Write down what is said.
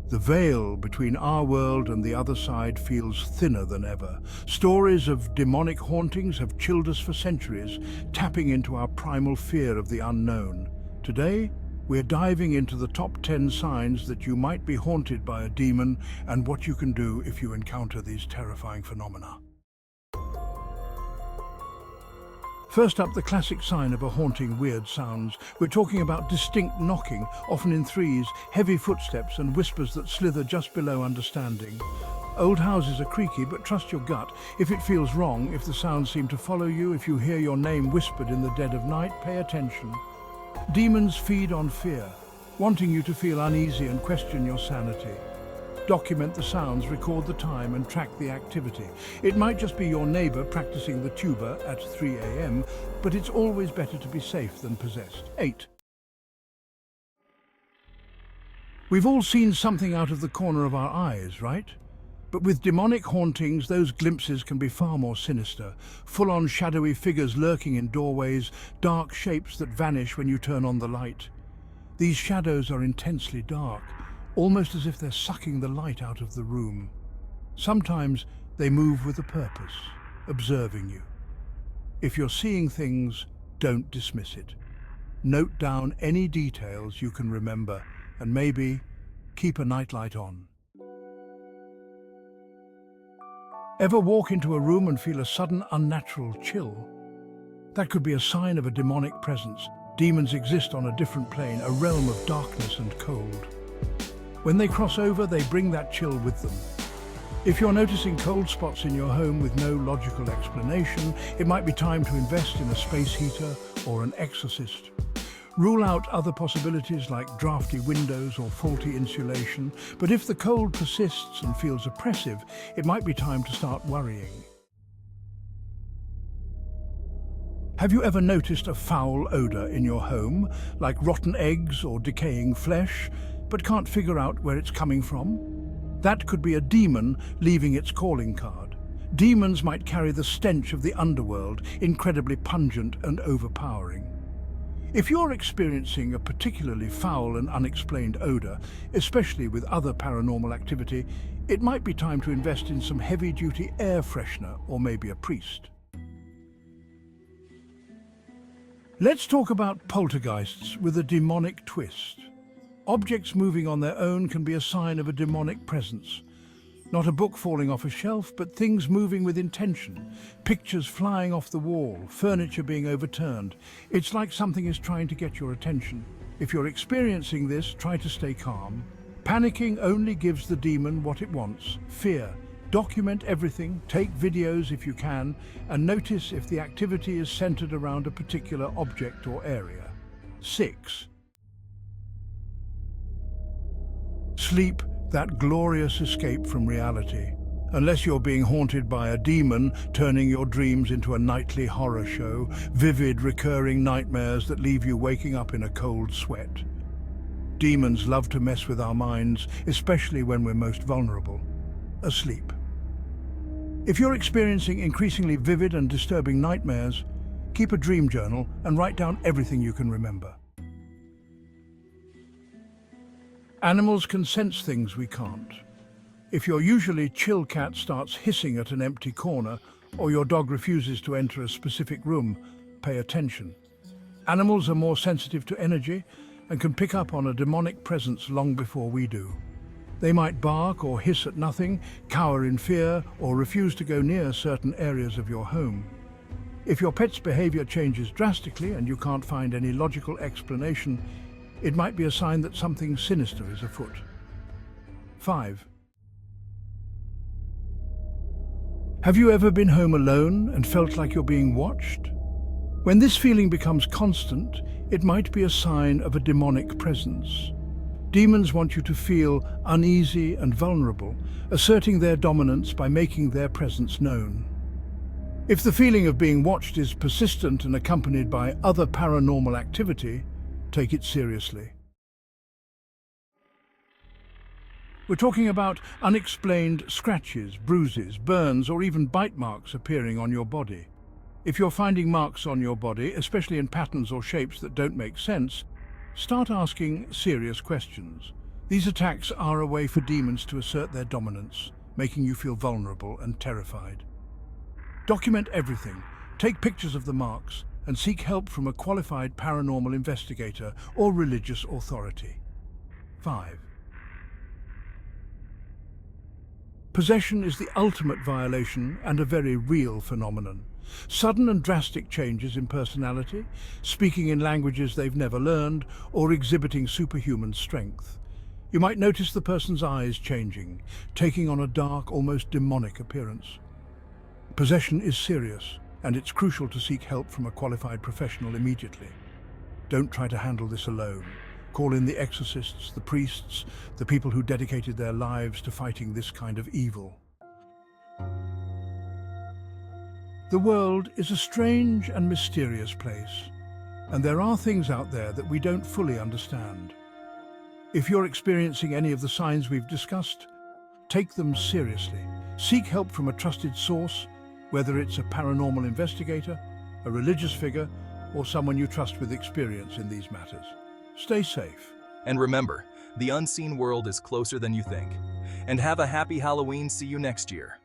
The veil between our world and the other side feels thinner than ever. Stories of demonic hauntings have chilled us for centuries, tapping into our primal fear of the unknown. Today, we're diving into the top 10 signs that you might be haunted by a demon and what you can do if you encounter these terrifying phenomena. First up, the classic sign of a haunting weird sounds. We're talking about distinct knocking, often in threes, heavy footsteps and whispers that slither just below understanding. Old houses are creaky, but trust your gut. If it feels wrong, if the sounds seem to follow you, if you hear your name whispered in the dead of night, pay attention. Demons feed on fear, wanting you to feel uneasy and question your sanity. Document the sounds, record the time, and track the activity. It might just be your neighbor practicing the tuba at 3 a.m., but it's always better to be safe than possessed. 8. We've all seen something out of the corner of our eyes, right? But with demonic hauntings, those glimpses can be far more sinister. Full-on shadowy figures lurking in doorways, dark shapes that vanish when you turn on the light. These shadows are intensely dark, almost as if they're sucking the light out of the room. Sometimes they move with a purpose, observing you. If you're seeing things, don't dismiss it. Note down any details you can remember, and maybe keep a nightlight on. Ever walk into a room and feel a sudden unnatural chill? That could be a sign of a demonic presence. Demons exist on a different plane, a realm of darkness and cold. When they cross over, they bring that chill with them. If you're noticing cold spots in your home with no logical explanation, it might be time to invest in a space heater or an exorcist. Rule out other possibilities like drafty windows or faulty insulation, but if the cold persists and feels oppressive, it might be time to start worrying. Have you ever noticed a foul odor in your home, like rotten eggs or decaying flesh, but can't figure out where it's coming from? That could be a demon leaving its calling card. Demons might carry the stench of the underworld, incredibly pungent and overpowering. If you're experiencing a particularly foul and unexplained odor, especially with other paranormal activity, it might be time to invest in some heavy-duty air freshener or maybe a priest. Let's talk about poltergeists with a demonic twist. Objects moving on their own can be a sign of a demonic presence. Not a book falling off a shelf, but things moving with intention. Pictures flying off the wall, furniture being overturned. It's like something is trying to get your attention. If you're experiencing this, try to stay calm. Panicking only gives the demon what it wants: fear. Document everything, take videos if you can, and notice if the activity is centered around a particular object or area. 6. Sleep, that glorious escape from reality. Unless you're being haunted by a demon, turning your dreams into a nightly horror show, vivid, recurring nightmares that leave you waking up in a cold sweat. Demons love to mess with our minds, especially when we're most vulnerable. Asleep. If you're experiencing increasingly vivid and disturbing nightmares, keep a dream journal and write down everything you can remember. Animals can sense things we can't. If your usually chill cat starts hissing at an empty corner, or your dog refuses to enter a specific room, pay attention. Animals are more sensitive to energy and can pick up on a demonic presence long before we do. They might bark or hiss at nothing, cower in fear, or refuse to go near certain areas of your home. If your pet's behavior changes drastically and you can't find any logical explanation, it might be a sign that something sinister is afoot. 5. Have you ever been home alone and felt like you're being watched? When this feeling becomes constant, it might be a sign of a demonic presence. Demons want you to feel uneasy and vulnerable, asserting their dominance by making their presence known. If the feeling of being watched is persistent and accompanied by other paranormal activity, take it seriously. We're talking about unexplained scratches, bruises, burns, or even bite marks appearing on your body. If you're finding marks on your body, especially in patterns or shapes that don't make sense, start asking serious questions. These attacks are a way for demons to assert their dominance, making you feel vulnerable and terrified. Document everything, take pictures of the marks, and seek help from a qualified paranormal investigator or religious authority. 5. Possession is the ultimate violation and a very real phenomenon. Sudden and drastic changes in personality, speaking in languages they've never learned, or exhibiting superhuman strength. You might notice the person's eyes changing, taking on a dark, almost demonic appearance. Possession is serious, and it's crucial to seek help from a qualified professional immediately. Don't try to handle this alone. Call in the exorcists, the priests, the people who dedicated their lives to fighting this kind of evil. The world is a strange and mysterious place, and there are things out there that we don't fully understand. If you're experiencing any of the signs we've discussed, take them seriously. Seek help from a trusted source, whether it's a paranormal investigator, a religious figure, or someone you trust with experience in these matters. Stay safe. And remember, the unseen world is closer than you think. And have a happy Halloween. See you next year.